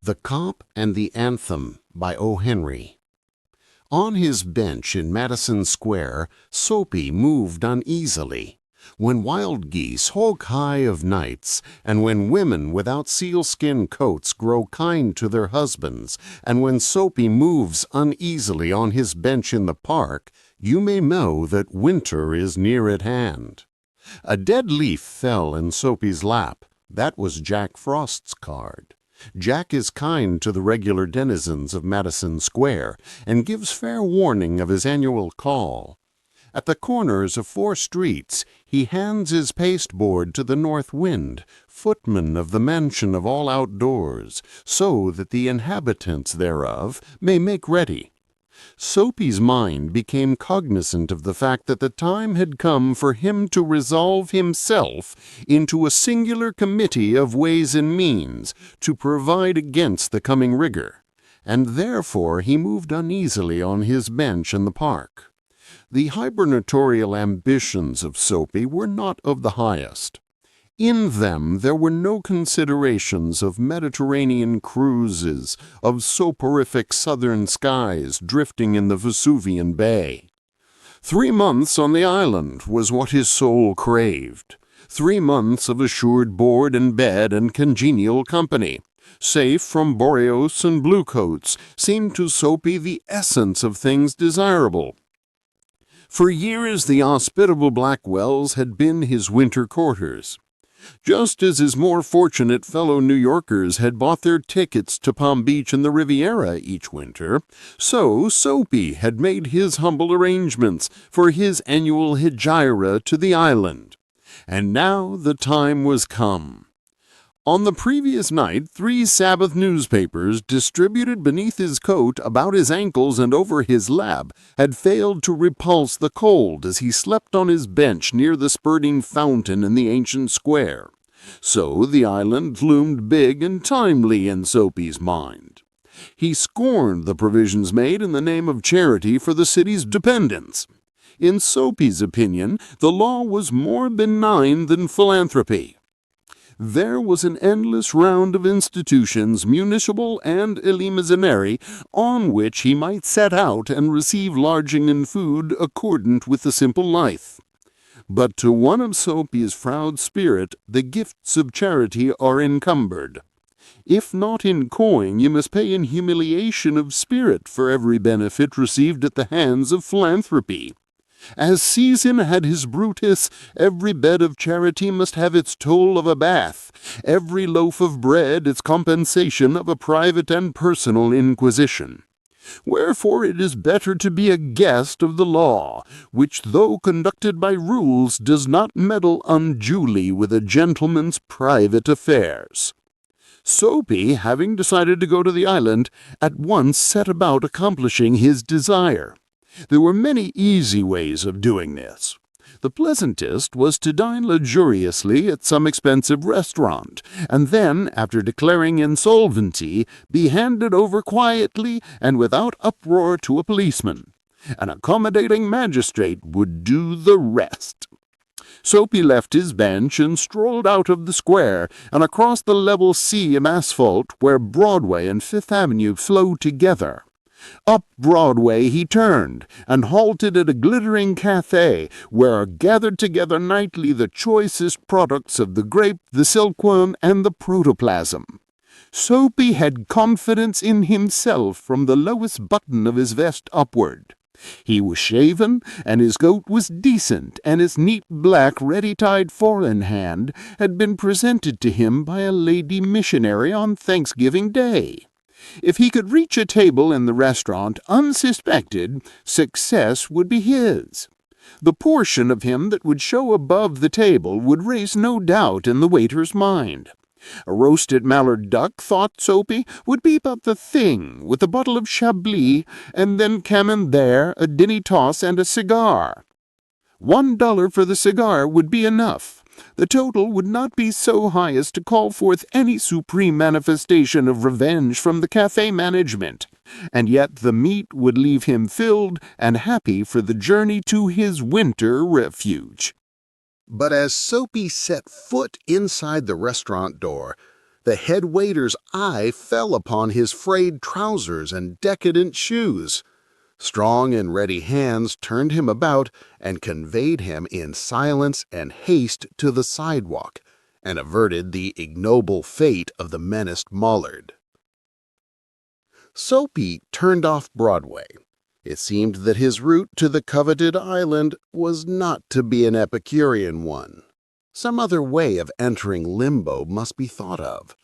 The Cop and the Anthem by O. Henry. On his bench in Madison Square, Soapy moved uneasily. When wild geese hawk high of nights, and when women without sealskin coats grow kind to their husbands, and when Soapy moves uneasily on his bench in the park, you may know that winter is near at hand. A dead leaf fell in Soapy's lap. That was Jack Frost's card. Jack is kind to the regular denizens of Madison Square and gives fair warning of his annual call. At the corners of 4 streets, he hands his pasteboard to the north wind, footman of the mansion of all outdoors, so that the inhabitants thereof may make ready. Soapy's mind became cognizant of the fact that the time had come for him to resolve himself into a singular committee of ways and means to provide against the coming rigor, and therefore he moved uneasily on his bench in the park. The hibernatorial ambitions of Soapy were not of the highest. In them there were no considerations of Mediterranean cruises, of soporific southern skies drifting in the Vesuvian Bay. 3 months on the island was what his soul craved. 3 months of assured board and bed and congenial company, safe from Boreas and bluecoats, seemed to Soapy the essence of things desirable. For years the hospitable Blackwells had been his winter quarters. Just as his more fortunate fellow New Yorkers had bought their tickets to Palm Beach and the Riviera each winter, so Soapy had made his humble arrangements for his annual hegira to the island. And now the time was come. On the previous night, 3 Sabbath newspapers, distributed beneath his coat, about his ankles, and over his lap, had failed to repulse the cold as he slept on his bench near the spurting fountain in the ancient square. So the island loomed big and timely in Soapy's mind. He scorned the provisions made in the name of charity for the city's dependents. In Soapy's opinion, the law was more benign than philanthropy. There was an endless round of institutions, municipal and eleemosynary, on which he might set out and receive lodging and food accordant with the simple life. But to one of Soapy's proud spirit, the gifts of charity are encumbered. If not in coin, you must pay in humiliation of spirit for every benefit received at the hands of philanthropy. As Caesar had his Brutus, every bed of charity must have its toll of a bath, every loaf of bread its compensation of a private and personal inquisition. Wherefore it is better to be a guest of the law, which, though conducted by rules, does not meddle unduly with a gentleman's private affairs. Soapy, having decided to go to the island, at once set about accomplishing his desire. There were many easy ways of doing this. The pleasantest was to dine luxuriously at some expensive restaurant, and then, after declaring insolvency, be handed over quietly and without uproar to a policeman. An accommodating magistrate would do the rest. Soapy left his bench and strolled out of the square and across the level sea of asphalt where Broadway and Fifth Avenue flow together. Up Broadway he turned, and halted at a glittering café, where are gathered together nightly the choicest products of the grape, the silkworm, and the protoplasm. Soapy had confidence in himself from the lowest button of his vest upward. He was shaven, and his coat was decent, and his neat black ready-tied four-in-hand had been presented to him by a lady missionary on Thanksgiving Day. If he could reach a table in the restaurant unsuspected, success would be his. The portion of him that would show above the table would raise no doubt in the waiter's mind. A roasted mallard duck, thought Soapy, would be about the thing, with a bottle of Chablis, and then camembert, a dinny toss, and a cigar. $1 for the cigar would be enough. The total would not be so high as to call forth any supreme manifestation of revenge from the cafe management, and yet the meat would leave him filled and happy for the journey to his winter refuge. But as Soapy set foot inside the restaurant door, The head waiter's eye fell upon his frayed trousers and decadent shoes. Strong and ready hands turned him about and conveyed him in silence and haste to the sidewalk, and averted the ignoble fate of the menaced Mullard. Soapy turned off Broadway. It seemed that his route to the coveted island was not to be an Epicurean one. Some other way of entering Limbo must be thought of.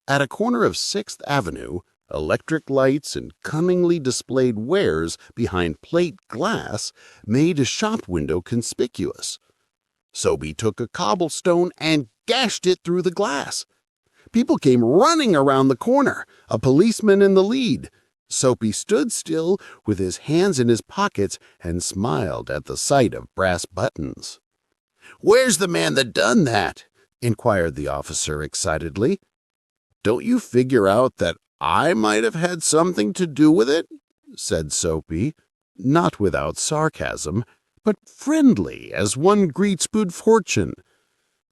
At a corner of 6th Avenue, electric lights and cunningly displayed wares behind plate glass made a shop window conspicuous. Soapy took a cobblestone and gashed it through the glass. People came running around the corner, a policeman in the lead. Soapy stood still with his hands in his pockets and smiled at the sight of brass buttons. "Where's the man that done that?" inquired the officer excitedly. "Don't you figure out that I might have had something to do with it?" said Soapy, not without sarcasm, but friendly as one greets good fortune.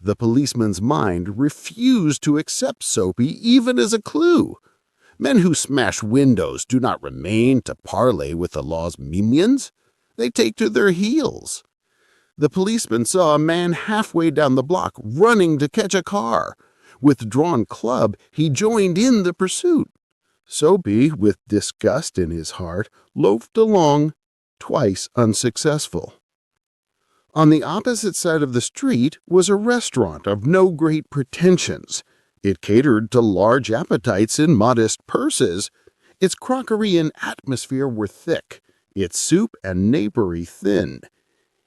The policeman's mind refused to accept Soapy even as a clue. Men who smash windows do not remain to parley with the law's minions. They take to their heels. The policeman saw a man halfway down the block running to catch a car. With drawn club, he joined in the pursuit. Soapy, with disgust in his heart, loafed along, twice unsuccessful. On the opposite side of the street was a restaurant of no great pretensions. It catered to large appetites in modest purses. Its crockery and atmosphere were thick, its soup and napery thin.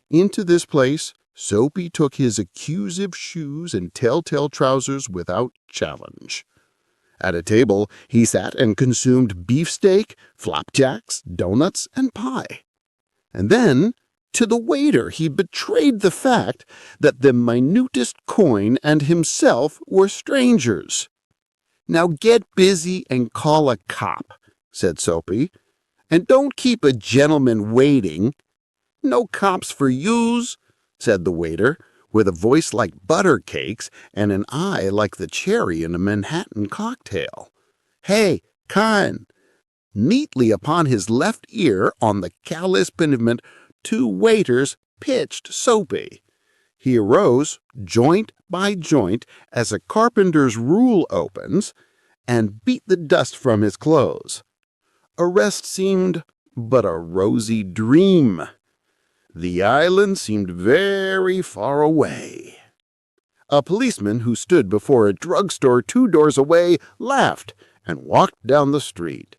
Into this place Soapy took his accusive shoes and telltale trousers without challenge. At a table he sat and consumed beefsteak, flapjacks, donuts, and pie. And then, to the waiter he betrayed the fact that the minutest coin and himself were strangers. "Now get busy and call a cop," said Soapy, "and don't keep a gentleman waiting." "No cops for yous," said the waiter, with a voice like butter cakes and an eye like the cherry in a Manhattan cocktail. "Hey, Kine!" Neatly upon his left ear, on the callous pavement, 2 waiters pitched Soapy. He arose, joint by joint, as a carpenter's rule opens, and beat the dust from his clothes. Arrest seemed but a rosy dream. The island seemed very far away. A policeman who stood before a drugstore 2 doors away laughed and walked down the street.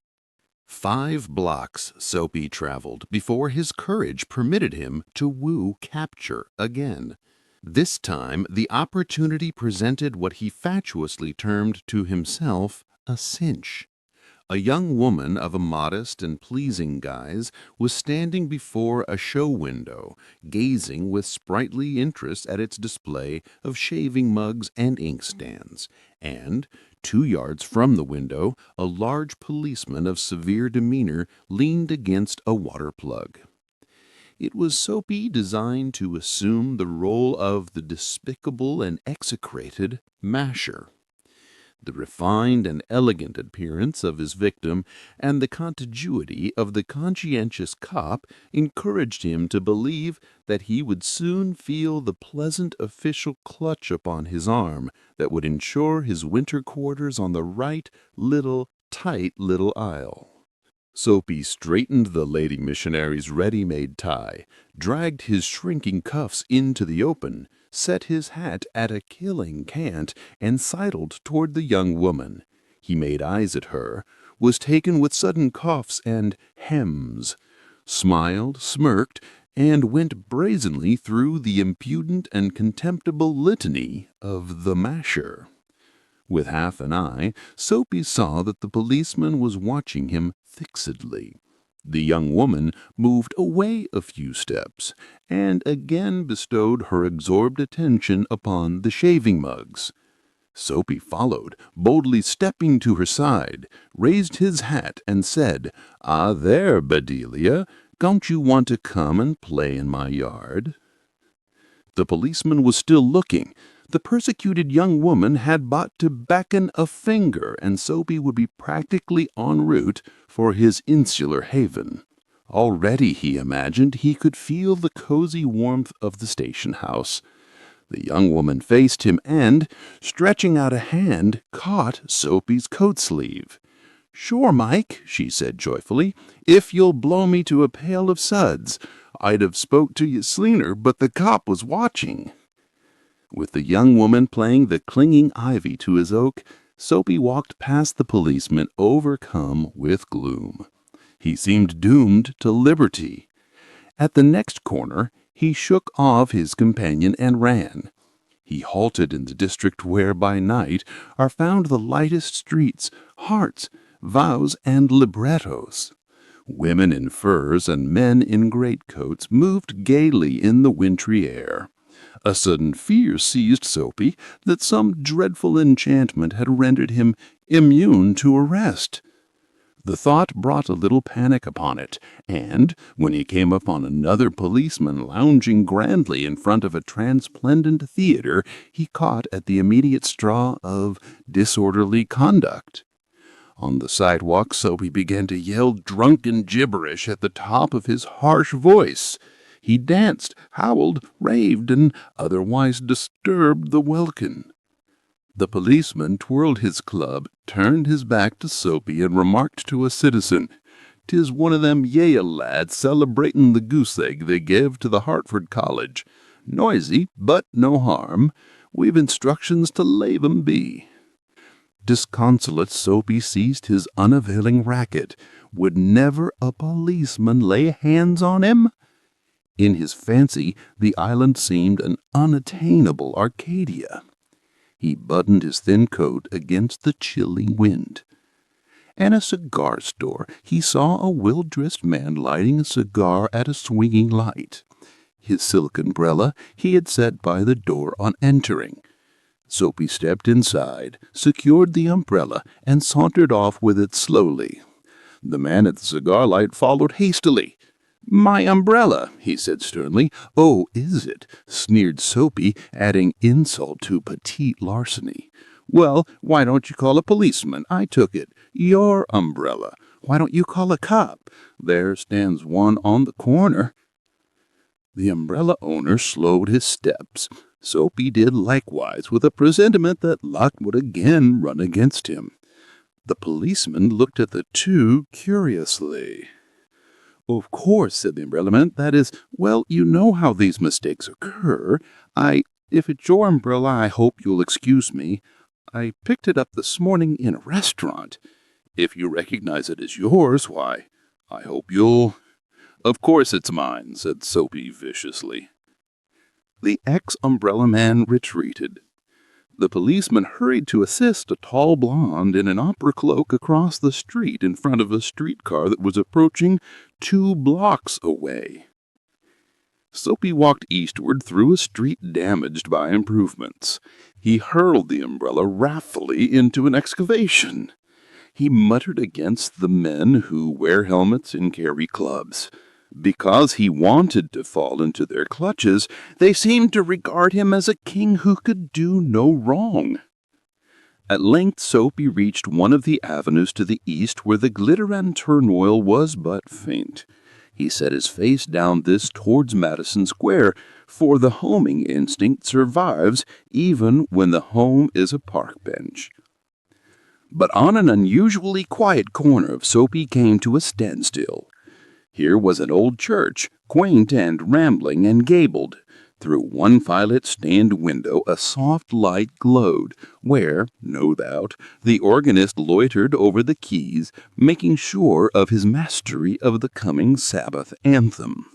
5 blocks Soapy traveled before his courage permitted him to woo capture again. This time the opportunity presented what he fatuously termed to himself a cinch. A young woman of a modest and pleasing guise was standing before a show window, gazing with sprightly interest at its display of shaving mugs and inkstands, and 2 yards from the window a large policeman of severe demeanor leaned against a water plug. It was Soapy designed to assume the role of the despicable and execrated masher. The refined and elegant appearance of his victim and the contiguity of the conscientious cop encouraged him to believe that he would soon feel the pleasant official clutch upon his arm that would ensure his winter quarters on the right tight little isle. Soapy straightened the lady missionary's ready-made tie, dragged his shrinking cuffs into the open, set his hat at a killing cant, and sidled toward the young woman. He made eyes at her, was taken with sudden coughs and hems, smiled, smirked, and went brazenly through the impudent and contemptible litany of the masher. With half an eye, Soapy saw that the policeman was watching him fixedly. The young woman moved away a few steps, and again bestowed her absorbed attention upon the shaving mugs. Soapy followed, boldly stepping to her side, raised his hat, and said, "Ah, there, Bedelia, don't you want to come and play in my yard?" The policeman was still looking. The persecuted young woman had but to beckon a finger, and Soapy would be practically en route for his insular haven. Already, he imagined, he could feel the cozy warmth of the station house. The young woman faced him and, stretching out a hand, caught Soapy's coat sleeve. "Sure, Mike," she said joyfully, "if you'll blow me to a pail of suds. I'd have spoke to you sooner, but the cop was watching." With the young woman playing the clinging ivy to his oak, Soapy walked past the policeman, overcome with gloom. He seemed doomed to liberty. At the next corner, he shook off his companion and ran. He halted in the district where by night are found the lightest streets, hearts, vows, and librettos. Women in furs and men in greatcoats moved gaily in the wintry air. A sudden fear seized Soapy that some dreadful enchantment had rendered him immune to arrest. The thought brought a little panic upon it, and when he came upon another policeman lounging grandly in front of a transplendent theater, he caught at the immediate straw of disorderly conduct. On the sidewalk, Soapy began to yell drunken gibberish at the top of his harsh voice. He danced, howled, raved, and otherwise disturbed the welkin. The policeman twirled his club, turned his back to Soapy, and remarked to a citizen, "'Tis one of them Yale lads celebratin' the goose egg they gave to the Hartford College. Noisy, but no harm. We've instructions to lave 'em be." Disconsolate, Soapy seized his unavailing racket. Would never a policeman lay hands on him? In his fancy, the island seemed an unattainable Arcadia. He buttoned his thin coat against the chilly wind. At a cigar store, he saw a well-dressed man lighting a cigar at a swinging light. His silk umbrella he had set by the door on entering. Soapy stepped inside, secured the umbrella, and sauntered off with it slowly. The man at the cigar light followed hastily. "My umbrella," he said sternly. "Oh, is it?" sneered Soapy, adding insult to petite larceny. "Well, why don't you call a policeman? I took it. Your umbrella. Why don't you call a cop? There stands one on the corner." The umbrella owner slowed his steps. Soapy did likewise, with a presentiment that luck would again run against him. The policeman looked at the two curiously. "Of course," said the umbrella man, "that is, well, you know how these mistakes occur. If it's your umbrella, I hope you'll excuse me. I picked it up this morning in a restaurant. If you recognize it as yours, why, I hope you'll—" "Of course it's mine," said Soapy viciously. The ex-umbrella man retreated. The policeman hurried to assist a tall blonde in an opera cloak across the street in front of a streetcar that was approaching 2 blocks away. Soapy walked eastward through a street damaged by improvements. He hurled the umbrella wrathfully into an excavation. He muttered against the men who wear helmets and carry clubs. Because he wanted to fall into their clutches, they seemed to regard him as a king who could do no wrong. At length Soapy reached one of the avenues to the east where the glitter and turmoil was but faint. He set his face down this towards Madison Square, for the homing instinct survives even when the home is a park bench. But on an unusually quiet corner of Soapy came to a standstill. Here was an old church, quaint and rambling and gabled. Through one violet-stained window a soft light glowed, where, no doubt, the organist loitered over the keys, making sure of his mastery of the coming Sabbath anthem.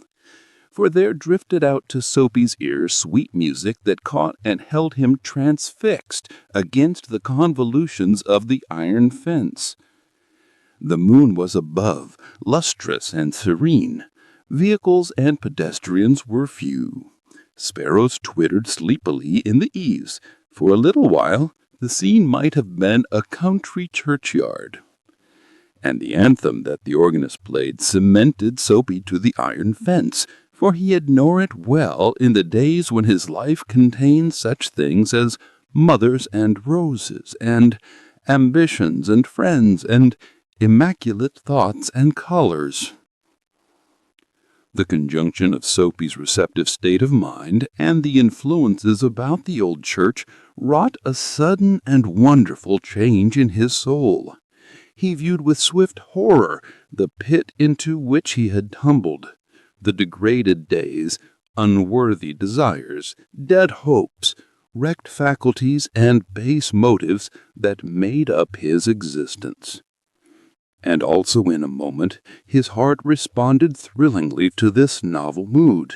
For there drifted out to Soapy's ear sweet music that caught and held him transfixed against the convolutions of the iron fence. The moon was above, lustrous and serene. Vehicles and pedestrians were few. Sparrows twittered sleepily in the eaves. For a little while, the scene might have been a country churchyard. And the anthem that the organist played cemented Soapy to the iron fence, for he had known it well in the days when his life contained such things as mothers and roses, and ambitions and friends, and immaculate thoughts and colors. The conjunction of Soapy's receptive state of mind and the influences about the old church wrought a sudden and wonderful change in his soul. He viewed with swift horror the pit into which he had tumbled, the degraded days, unworthy desires, dead hopes, wrecked faculties, and base motives that made up his existence. And also in a moment his heart responded thrillingly to this novel mood.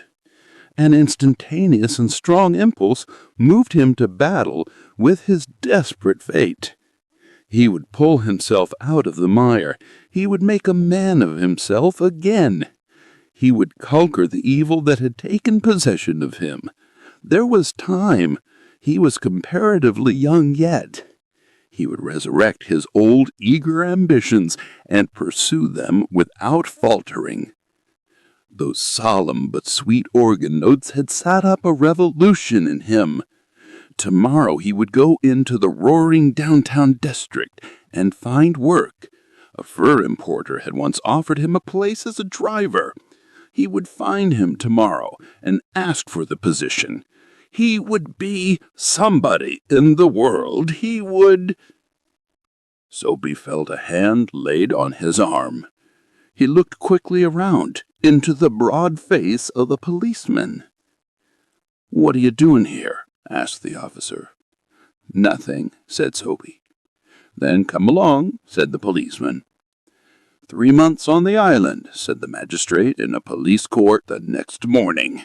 An instantaneous and strong impulse moved him to battle with his desperate fate. He would pull himself out of the mire. He would make a man of himself again. He would conquer the evil that had taken possession of him. There was time. He was comparatively young yet. He would resurrect his old eager ambitions and pursue them without faltering. Those solemn but sweet organ notes had set up a revolution in him. Tomorrow he would go into the roaring downtown district and find work. A fur importer had once offered him a place as a driver. He would find him tomorrow and ask for the position. He would be somebody in the world. He would... Soapy felt a hand laid on his arm. He looked quickly around into the broad face of the policeman. "What are you doing here?" asked the officer. "Nothing," said Soapy. "Then come along," said the policeman. 3 months on the island," said the magistrate in a police court the next morning.